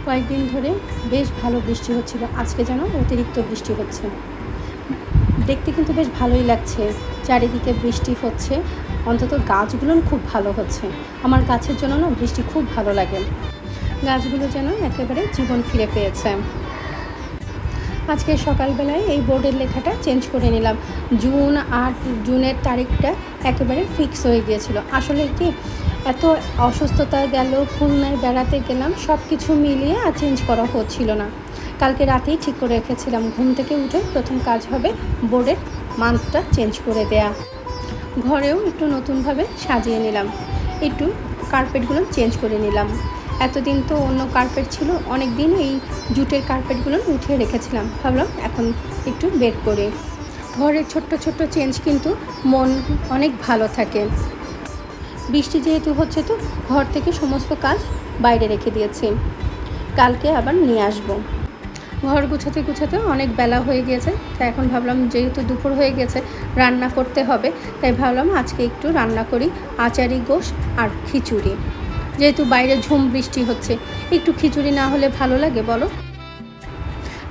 কয়েকদিন ধরে বেশ ভালো বৃষ্টি হচ্ছিল, আজকে যেন অতিরিক্ত বৃষ্টি হচ্ছে। দেখতে কিন্তু বেশ ভালোই লাগছে, চারিদিকে বৃষ্টি হচ্ছে, অন্তত গাছগুলো খুব ভালো হচ্ছে। আমার গাছের জন্য না বৃষ্টি খুব ভালো লাগে, গাছগুলো যেন একেবারে জীবন ফিরে পেয়েছে। আজকে সকালবেলায় এই বোর্ডের লেখাটা চেঞ্জ করে নিলাম। জুনের তারিখটা একেবারে ফিক্স হয়ে গিয়েছিল। আসলে কি, এত অসুস্থতা গেল, খুলনায় বেড়াতে গেলাম, সব কিছু মিলিয়ে আর চেঞ্জ করা হচ্ছিল না। কালকে রাতেই ঠিক করে রেখেছিলাম, ঘুম থেকে উঠে প্রথম কাজ হবে বোর্ডের মান্থটা চেঞ্জ করে দেয়া। ঘরেও একটু নতুনভাবে সাজিয়ে নিলাম, একটু কার্পেটগুলো চেঞ্জ করে নিলাম। এতদিন তো অন্য কার্পেট ছিল, অনেক দিন এই জুটের কার্পেটগুলো উঠিয়ে রেখেছিলাম, ভাবলাম এখন একটু বের করে। ঘরের ছোট্ট ছোট্ট চেঞ্জ কিন্তু মন অনেক ভালো থাকে। বৃষ্টি যেহেতু হচ্ছে, তো ঘর থেকে সমস্ত কাজ বাইরে রেখে দিয়েছি, কালকে আবার নিয়ে আসবো। ঘর গুছাতে গুছাতে অনেক বেলা হয়ে গিয়েছে, তাই এখন ভাবলাম যেহেতু দুপুর হয়ে গেছে রান্না করতে হবে, তাই ভাবলাম আজকে একটু রান্না করি আচারি গোশ আর খিচুড়ি। যেহেতু বাইরে ঝুম বৃষ্টি হচ্ছে, একটু খিচুড়ি না হলে ভালো লাগে বলো?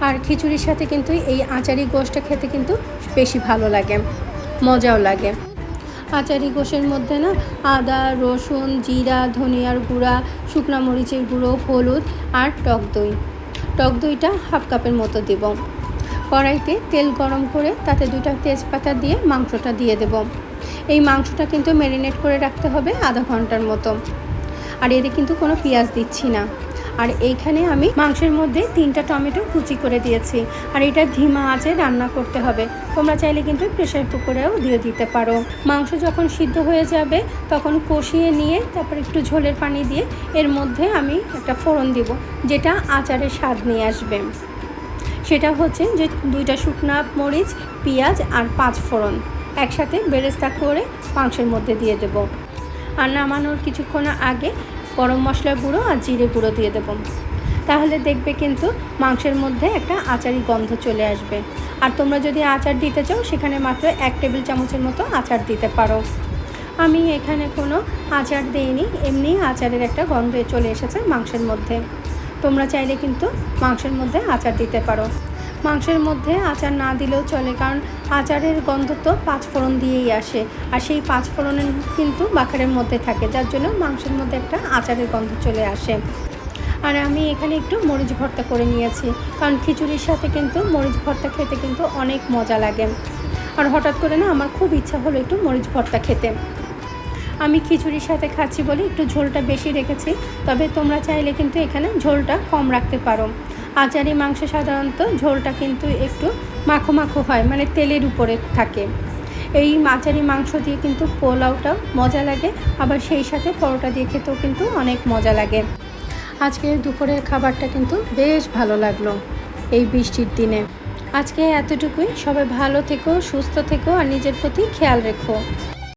আর খিচুড়ির সাথে কিন্তু এই আচারি গোশটা খেতে কিন্তু বেশি ভালো লাগে, মজাও লাগে। আচারি গোশের মধ্যে না আদা, রসুন, জিরা, ধনিয়ার গুঁড়া, শুকনো মরিচের গুঁড়ো, হলুদ আর টক দইটা হাফ কাপের মতো দেব। কড়াইতে তেল গরম করে তাতে 2টা তেজপাতা দিয়ে মাংসটা দিয়ে দেব। এই মাংসটা কিন্তু ম্যারিনেট করে রাখতে হবে আধা ঘন্টার মতো। আর এতে কিন্তু কোনো পেঁয়াজ দিচ্ছি না। আর এইখানে আমি মাংসের মধ্যে 3টা টমেটো কুচি করে দিয়েছি। আর এটা ধিমা আঁচে রান্না করতে হবে। তোমরা চাইলে কিন্তু প্রেসার কুকারেও দিয়ে দিতে পারো। মাংস যখন সিদ্ধ হয়ে যাবে তখন কষিয়ে নিয়ে তারপর একটু ঝোলের পানি দিয়ে এর মধ্যে আমি একটা ফোড়ন দেব, যেটা আচারের স্বাদ নিয়ে আসবে। সেটা হচ্ছে যে 2টা শুকনা মরিচ, পেঁয়াজ আর 5 ফোড়ন একসাথে বেরেস্তা করে মাংসের মধ্যে দিয়ে দেব। আর নামানোর কিছুক্ষণ আগে গরম মশলা গুঁড়ো আর জিরে গুঁড়ো দিয়ে দেবো। তাহলে দেখবে কিন্তু মাংসের মধ্যে একটা আচারি গন্ধ চলে আসবে। আর তোমরা যদি আচার দিতে চাও সেখানে মাত্র 1 টেবিল চামচের মতো আচার দিতে পারো। আমি এখানে কোনো আচার দিইনি, এমনি আচারের একটা গন্ধ চলে এসেছে মাংসের মধ্যে। তোমরা চাইলে কিন্তু মাংসের মধ্যে আচার দিতে পারো। মাংসের মধ্যে আচার না দিলেও চলে, কারণ আচারের গন্ধ তো 5 ফোড়ন দিয়েই আসে, আর সেই 5 ফোড়নের কিন্তু বাখারের মধ্যে থাকে, যার জন্য মাংসের মধ্যে একটা আচারের গন্ধ চলে আসে। আর আমি এখানে একটু মরিচ ভর্তা করে নিয়েছি, কারণ খিচুড়ির সাথে কিন্তু মরিচ ভর্তা খেতে কিন্তু অনেক মজা লাগে। আর হঠাৎ করে না আমার খুব ইচ্ছা হলো একটু মরিচ ভর্তা খেতে। আমি খিচুড়ির সাথে খাচ্ছি বলে একটু ঝোলটা বেশি রেখেছি, তবে তোমরা চাইলে কিন্তু এখানে ঝোলটা কম রাখতে পারো। আচারি মাংস সাধারণত ঝোলটা কিন্তু একটু মাখো মাখো হয়, মানে তেলের উপরে থাকে। এই আচারি মাংস দিয়ে কিন্তু পোলাওটা মজা লাগে, আবার সেই সাথে পরোটা দিয়ে খেতেও কিন্তু অনেক মজা লাগে। আজকে দুপুরের খাবারটা কিন্তু বেশ ভালো লাগলো এই বৃষ্টির দিনে। আজকে এতটুকুই, সবাই ভালো থেকো, সুস্থ থেকো আর নিজের প্রতি খেয়াল রেখো।